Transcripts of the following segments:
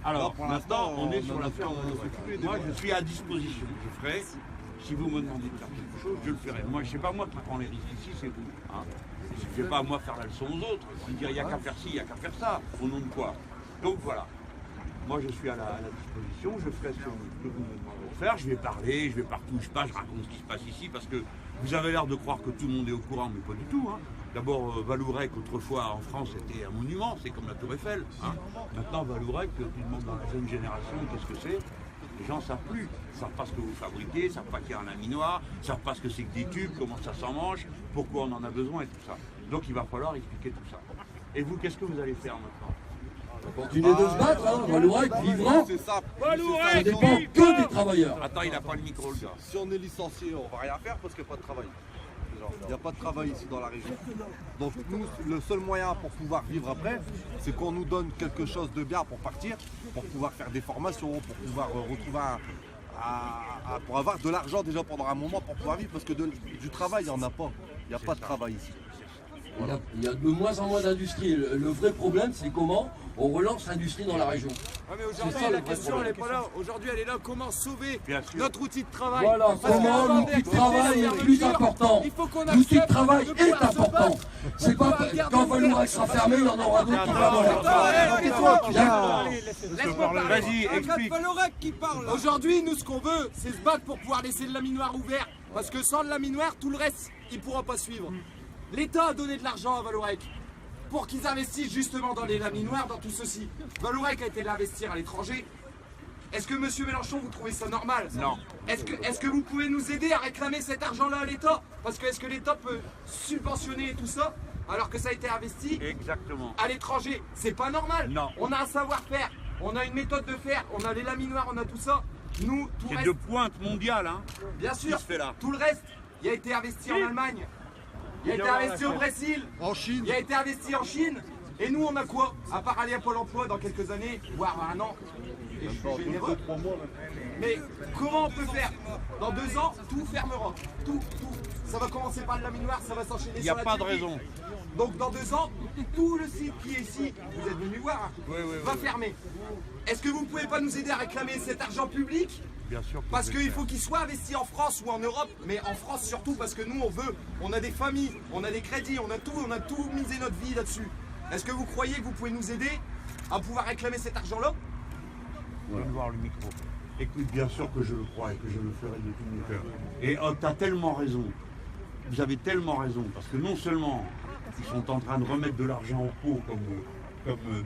Alors, pour maintenant, l'instant, on est sur on a l'affaire. Moi, je suis à disposition. Je ferai. Si vous me demandez de faire quelque chose, je le ferai. Moi, je sais pas moi qui prends les risques ici, c'est vous. Hein. Je ne vais pas moi faire la leçon aux autres. Ils dire il n'y a qu'à faire ci, il n'y a qu'à faire ça. Au nom de quoi? Donc voilà. Moi, je suis à la disposition. Je ferai ce que vous me demandez de faire. Je vais parler, je vais partout où je passe, je raconte ce qui se passe ici parce que vous avez l'air de croire que tout le monde est au courant, mais pas du tout. Hein. D'abord, Vallourec, autrefois en France, c'était un monument, c'est comme la Tour Eiffel. Hein. Maintenant, Vallourec, tu demandes dans la jeune génération qu'est-ce que c'est. Les gens ne savent plus. Ils ne savent pas ce que vous fabriquez, ils ne savent pas qu'il y a un laminoir, ils ne savent pas ce que c'est que des tubes, comment ça s'en mange, pourquoi on en a besoin et tout ça. Donc il va falloir expliquer tout ça. Et vous, qu'est-ce que vous allez faire maintenant? Continuer de se battre, hein, Vallourec vivra. C'est ça. Ça dépend que des travailleurs. Attends, il n'a pas le micro, le gars. Si on est licencié, on va rien faire parce qu'il n'y a pas de travail. Il n'y a pas de travail ici dans la région. Donc nous, le seul moyen pour pouvoir vivre après, c'est qu'on nous donne quelque chose de bien pour partir, pour pouvoir faire des formations, pour pouvoir retrouver pour avoir de l'argent déjà pendant un moment pour pouvoir vivre, parce que du travail, il n'y en a pas. Il n'y a pas de travail ici. Voilà. Il y a de moins en moins d'industrie. Le vrai problème, c'est comment on relance l'industrie dans la région. Ouais, mais aujourd'hui, la question, elle n'est pas là. Aujourd'hui, elle est là. Comment sauver notre outil de travail? Voilà, comment l'outil de travail est plus important. L'outil de travail est important. C'est pas quand Vallourec sera fermé, il y en aura d'autres qui vont avoir. Vas-y, explique. Vallourec qui parle. Aujourd'hui, nous, ce qu'on veut, c'est se battre pour pouvoir laisser le laminoir ouvert. Parce que sans le laminoir, tout le reste, il ne pourra pas suivre. L'État a donné de l'argent à Vallourec pour qu'ils investissent justement dans les laminoirs, dans tout ceci. Vallourec a été l'investir à l'étranger. Est-ce que monsieur Mélenchon, vous trouvez ça normal? Non. Est-ce que vous pouvez nous aider à réclamer cet argent-là à l'État? Parce que est-ce que l'État peut subventionner tout ça alors que ça a été investi Exactement. à l'étranger? C'est pas normal. Non. On a un savoir-faire, on a une méthode de faire, on a les laminoirs, on a tout ça. Nous, tout C'est reste, de pointe mondiale, hein. bien sûr, qui se fait là. tout le reste, il a été investi en Allemagne. Il a été investi au Brésil, En Chine. il a été investi en Chine, et nous on a quoi? À part aller à Pôle emploi dans quelques années, voire un an, et je suis généreux. Mais comment on peut faire? Dans 2 ans, tout fermera. Tout. Ça va commencer par le laminoir, ça va s'enchaîner Il n'y sur a la pas de Turquie. raison. Donc dans 2 ans, tout le site qui est ici, vous êtes venu voir, va fermer. Est-ce que vous ne pouvez pas nous aider à réclamer cet argent public? Bien sûr. Parce qu'il faut qu'il soit investi en France ou en Europe, mais en France surtout parce que nous on a des familles, on a des crédits, on a tout misé notre vie là-dessus. Est-ce que vous croyez que vous pouvez nous aider à pouvoir réclamer cet argent-là? Donne voir le micro. Écoute, bien sûr que je le crois et que je le ferai de tout mon cœur. Et tu as tellement raison. Vous avez tellement raison. Parce que non seulement ils sont en train de remettre de l'argent en pot, comme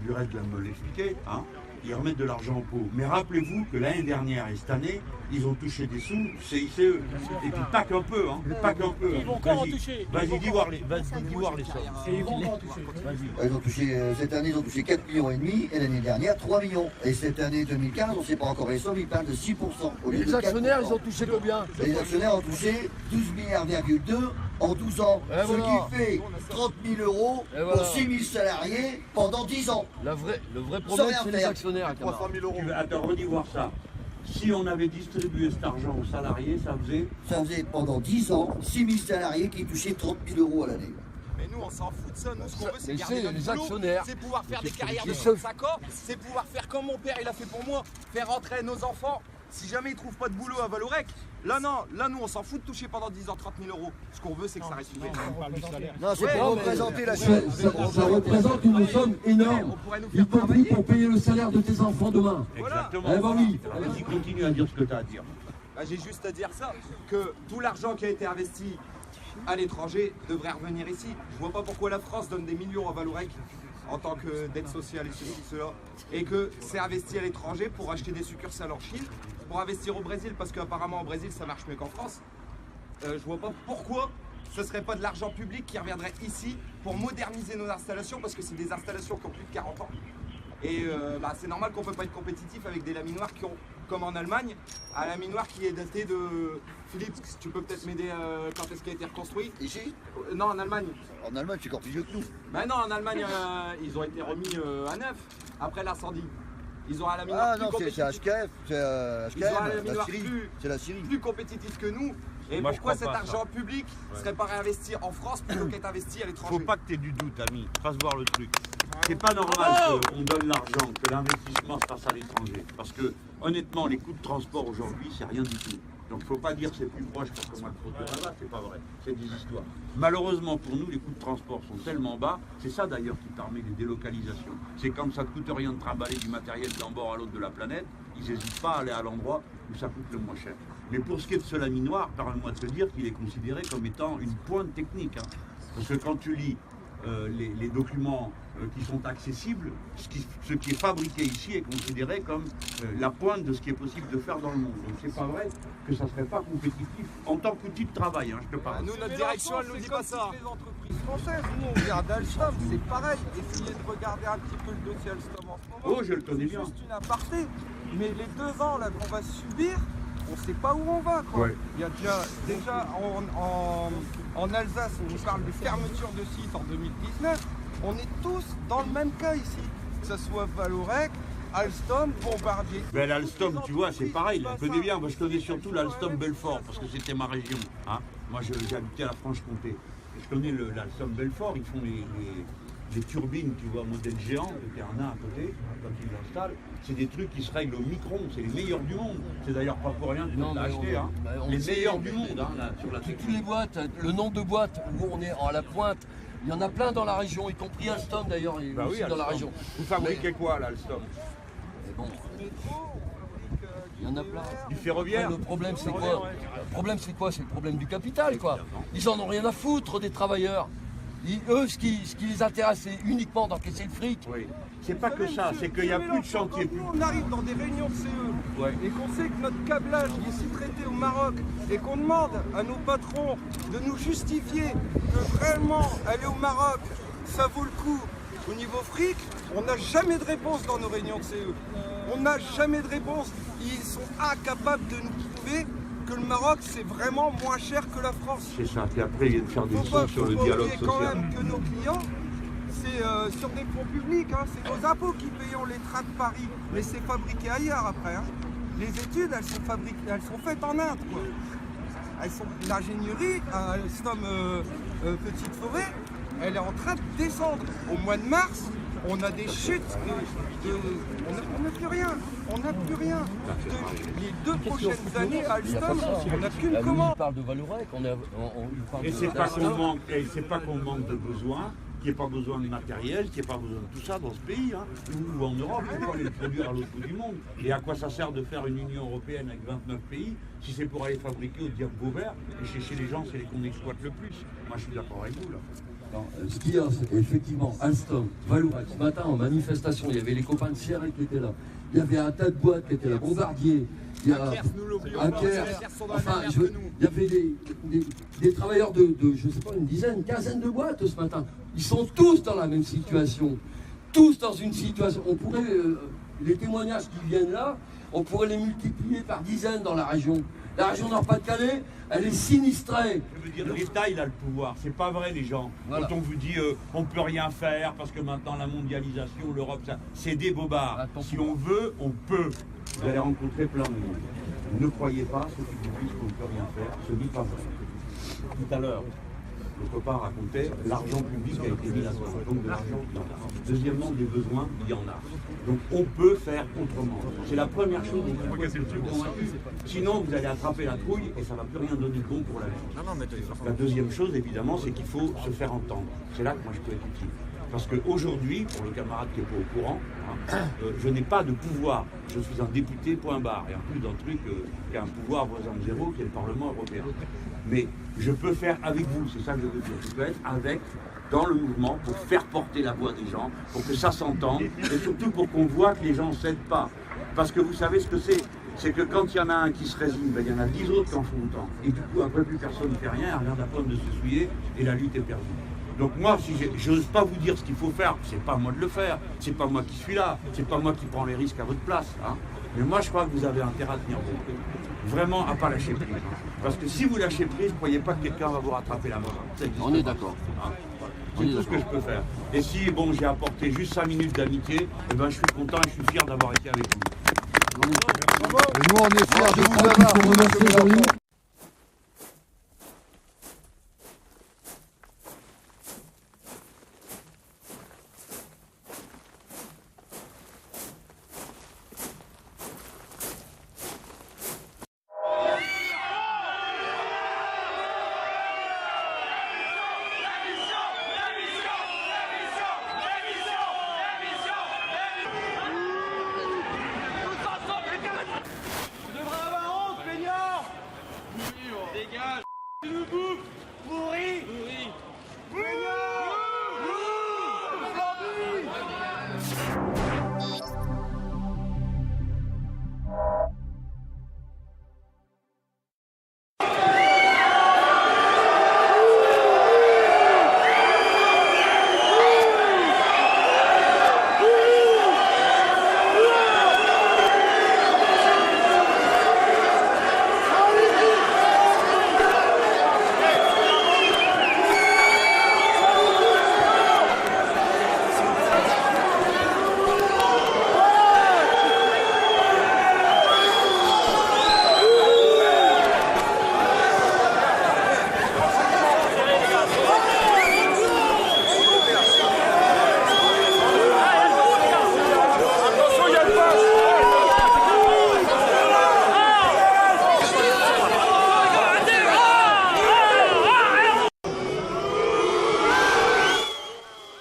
Burel vient de me l'expliquer, hein, ils remettent de l'argent en pot. Mais rappelez-vous que l'année dernière et cette année, ils ont touché des sous CICE. Et puis pas qu'un peu, hein. Pas qu'un peu. Ils vont encore en toucher. Vas-y, dis voir les sommes. Et ils vont encore en toucher. Ils ont touché, cette année, ils ont touché 4,5 millions et l'année dernière 3 millions. Et cette année 2015, on ne sait pas encore les sommes, ils parlent de 6%. Au lieu Les de actionnaires, 4%. ils ont touché combien? Les actionnaires ont touché 12,2 milliards en 12 ans. Et voilà. Ce qui fait 30 000 euros Et voilà. pour 6 000 salariés pendant 10 ans. Le vrai Sans problème, rien c'est les faire. actionnaires. 300 000 euros. Attends, redis voir ça. Si on avait distribué cet argent aux salariés, ça faisait... Ça faisait pendant 10 ans 6 000 salariés qui touchaient 30 000 euros à l'année. Mais nous on s'en fout de ça, nous ce qu'on veut c'est Mais garder c'est notre les boulot, actionnaires. c'est pouvoir faire des carrières de Ils se- 5 ans, c'est pouvoir faire comme mon père il a fait pour moi, faire rentrer nos enfants. Si jamais ils trouvent pas de boulot à Vallourec, là nous on s'en fout de toucher pendant 10 ans 30 000 euros. Ce qu'on veut c'est que ça reste ouvert. Non, c'est Ouais, pour mais- représenter la Ça chose. représente une somme énorme, On pourrait nous y faire compris travailler. pour payer le salaire de tes enfants demain. Exactement. Eh ben oui. Vas-y, continue à dire ce que tu as à dire. Bah, j'ai juste à dire ça, que tout l'argent qui a été investi à l'étranger devrait revenir ici. Je vois pas pourquoi la France donne des millions à Vallourec en tant que dette sociale et ceci, cela, et que c'est investi à l'étranger pour acheter des succursales en Chine, pour investir au Brésil, parce qu'apparemment au Brésil ça marche mieux qu'en France. Je vois pas pourquoi ce serait pas de l'argent public qui reviendrait ici pour moderniser nos installations, parce que c'est des installations qui ont plus de 40 ans. Et c'est normal qu'on ne peut pas être compétitif avec des laminoirs qui ont, comme en Allemagne, un laminoir qui est daté de... Philippe, tu peux peut-être m'aider quand est-ce qu'il a été reconstruit? Ici, Non, en Allemagne. en Allemagne, c'est encore plus vieux que nous. Ben non, en Allemagne, ils ont été remis à neuf après l'incendie. Ils ont un laminoir Ah plus non, c'est compétitif. HKF, c'est Ils ont un HKM, la laminoir Syrie. C'est la Syrie. plus compétitif que nous. Et Moi, je pourquoi crois cet pas à ça. argent public serait pas réinvesti en France plutôt qu'être investi à l'étranger? Faut pas que tu aies du doute, ami. Fasse voir le truc. c'est pas normal qu'on donne l'argent, que l'investissement se fasse à l'étranger. Parce que, honnêtement, les coûts de transport aujourd'hui, c'est rien du tout. Donc, il ne faut pas dire que c'est plus proche parce que moi, le produit là-bas, c'est pas vrai. C'est des histoires. Malheureusement, pour nous, les coûts de transport sont tellement bas. C'est ça, d'ailleurs, qui permet les délocalisations. C'est quand ça ne coûte rien de trimballer du matériel d'un bord à l'autre de la planète, ils n'hésitent pas à aller à l'endroit où ça coûte le moins cher. Mais pour ce qui est de ce laminoir, permets-moi de te dire qu'il est considéré comme étant une pointe technique. Hein. Parce que quand tu lis les documents qui sont accessibles, ce qui est fabriqué ici est considéré comme la pointe de ce qui est possible de faire dans le monde. Donc c'est pas vrai que ça ne serait pas compétitif en tant qu'outil de travail, hein, je te parle. Nous, notre direction, elle nous dit pas ça. Les entreprises françaises, nous, on regarde Alstom, c'est pareil. Essayez de regarder un petit peu le dossier Alstom en ce moment. Oh, je le connais bien. Juste une aparté. Mais les 2 ans là qu'on va subir, on ne sait pas où on va. Quoi. Ouais. Il y a déjà en Alsace, on nous parle de fermeture de site en 2019. On est tous dans le même cas ici. Que ce soit Vallourec, Alstom, Bombardier. Ben, l'Alstom, tu vois, c'est pareil, je connais bien. Moi, je connais surtout l'Alstom Belfort, parce que c'était ma région. Hein. Moi, j'ai habité à la Franche-Comté. Je connais l'Alstom Belfort, ils font les turbines, tu vois, modèle géant, qui est un à côté, quand ils l'installent. C'est des trucs qui se règlent au micron, c'est les meilleurs du monde. C'est d'ailleurs pas pour rien qu'on l'a acheté. Hein. Les meilleurs du monde, hein, là, sur la Toutes les boîtes, le nombre de boîtes où on est à la pointe, il y en a plein dans la région, y compris Alstom d'ailleurs, Bah aussi oui, dans la Alstom. région. Vous fabriquez quoi, là, Alstom? Mais bon, il y en a plein. Du ferroviaire? Le problème c'est quoi? Le problème c'est quoi? C'est le problème du capital quoi. Ils en ont rien à foutre des travailleurs. Eux, ce qui les intéresse, c'est uniquement d'encaisser le fric. Oui. C'est pas que ça, c'est qu'il n'y a plus de chantier public. Quand on arrive dans des réunions de CE et qu'on sait que notre câblage est sous-traité au Maroc et qu'on demande à nos patrons de nous justifier que vraiment aller au Maroc, ça vaut le coup au niveau fric, on n'a jamais de réponse dans nos réunions de CE. On n'a jamais de réponse. Ils sont incapables de nous prouver que le Maroc, c'est vraiment moins cher que la France. C'est ça, puis après, ils viennent faire des Faut pas, sons sur le faut pas dialogue oublier quand social. même que nos clients, c'est sur des fonds publics, hein, c'est nos impôts qui payons les trains de Paris, mais c'est fabriqué ailleurs après. Hein. Les études, elles sont faites en Inde. Quoi. L'ingénierie à Alstom Petite Forêt, elle est en train de descendre. Au mois de mars, on a des chutes on n'a plus rien. On n'a plus rien. Les 2 prochaines années à Alstom, on n'a qu'une commande. On parle de Vallourec, on parle Et de... c'est pas qu'on manque, de besoins, qu'il n'y ait pas besoin de matériel, qu'il n'y ait pas besoin de tout ça dans ce pays, hein, ou en Europe, on peut aller le produire à l'autre bout du monde. Et à quoi ça sert de faire une Union européenne avec 29 pays si c'est pour aller fabriquer au diable Vauvert et chez les gens, c'est les qu'on exploite le plus. Moi, je suis d'accord avec vous, là. Non, ce qu'il y a, c'est effectivement Alstom, Vallourec. Ce matin, en manifestation, il y avait les copains de Sierre qui étaient là. Il y avait un tas de boîtes qui étaient là, Bombardier. Il y a Aker. Enfin, il y avait des travailleurs de, je ne sais pas, une quinzaine de boîtes ce matin. Ils sont tous dans la même situation. Tous dans une situation. On pourrait, les témoignages qui viennent là, on pourrait les multiplier par dizaines dans la région. La région Nord-Pas-de-Calais, elle est sinistrée. Je veux dire, l'État, il a le pouvoir. C'est pas vrai, les gens. Voilà. Quand on vous dit on peut rien faire parce que maintenant la mondialisation, l'Europe, ça, c'est des bobards. Si on veut, on peut. Vous allez rencontrer plein de monde. Ne croyez pas, ceux qui vous disent qu'on ne peut rien faire, ce n'est pas vrai. Tout à l'heure, le copain racontait, l'argent public a été mis là-dedans. Donc de l'argent, il y en a. Deuxièmement, des besoins, il y en a. Donc on peut faire autrement. C'est la première chose dont il faut être convaincu. Sinon, vous allez attraper la trouille et ça ne va plus rien donner de bon pour la vie. La deuxième chose, évidemment, c'est qu'il faut se faire entendre. C'est là que moi je peux être utile. Parce qu'aujourd'hui, pour le camarade qui n'est pas au courant, je n'ai pas de pouvoir. Je suis un député, point barre. Et en plus d'un truc qui a un pouvoir voisin de zéro, qui est le Parlement européen. Mais je peux faire avec vous, c'est ça que je veux dire. Je peux être avec, dans le mouvement, pour faire porter la voix des gens, pour que ça s'entende, et surtout pour qu'on voit que les gens ne cèdent pas. Parce que vous savez ce que c'est que quand il y en a un qui se résigne, ben, il y en a 10 autres qui en font autant. Et du coup, après, plus personne ne fait rien, rien à peine de se souiller, et la lutte est perdue. Donc moi, si je n'ose pas vous dire ce qu'il faut faire, c'est pas moi de le faire, c'est pas moi qui suis là, c'est pas moi qui prends les risques à votre place. Hein. Mais moi, je crois que vous avez intérêt à tenir bon. Vraiment à pas lâcher prise. Hein. Parce que si vous lâchez prise, ne croyez pas que quelqu'un va vous rattraper la main. On est d'accord. Hein. C'est tout ce que je peux faire. Et si bon, j'ai apporté juste 5 minutes d'amitié, eh ben, je suis content et je suis fier d'avoir été avec vous. Et nous, on est fiers de vous avoir.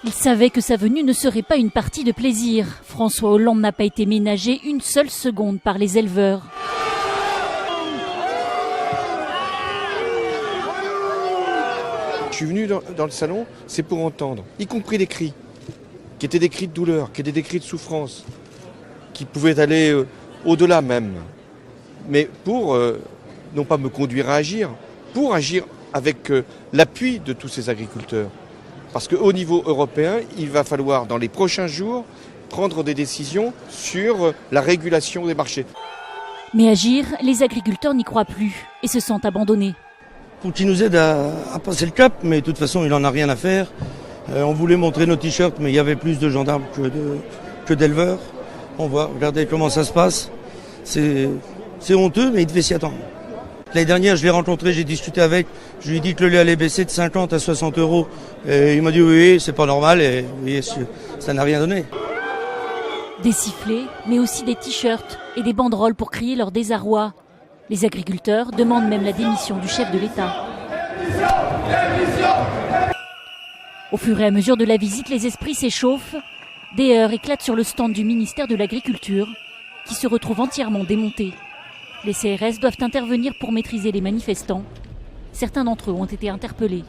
Il savait que sa venue ne serait pas une partie de plaisir. François Hollande n'a pas été ménagé une seule seconde par les éleveurs. Je suis venu dans le salon, c'est pour entendre, y compris des cris, qui étaient des cris de douleur, qui étaient des cris de souffrance, qui pouvaient aller au-delà même. Mais pour, non pas me conduire à agir, pour agir avec l'appui de tous ces agriculteurs. Parce qu'au niveau européen, il va falloir dans les prochains jours prendre des décisions sur la régulation des marchés. Mais agir, les agriculteurs n'y croient plus et se sentent abandonnés. Pour qu'il nous aide à passer le cap, mais de toute façon, il n'en a rien à faire. On voulait montrer nos t-shirts, mais il y avait plus de gendarmes que d'éleveurs. On voit, regardez comment ça se passe. C'est honteux, mais il devait s'y attendre. L'année dernière, je l'ai rencontré, j'ai discuté avec, je lui ai dit que le lait allait baisser de 50 à 60 €. Et il m'a dit oui, c'est pas normal, et oui, ça n'a rien donné. Des sifflets, mais aussi des t-shirts et des banderoles pour crier leur désarroi. Les agriculteurs demandent même la démission du chef de l'État. Au fur et à mesure de la visite, les esprits s'échauffent. Des heurts éclatent sur le stand du ministère de l'Agriculture, qui se retrouve entièrement démonté. Les CRS doivent intervenir pour maîtriser les manifestants. Certains d'entre eux ont été interpellés.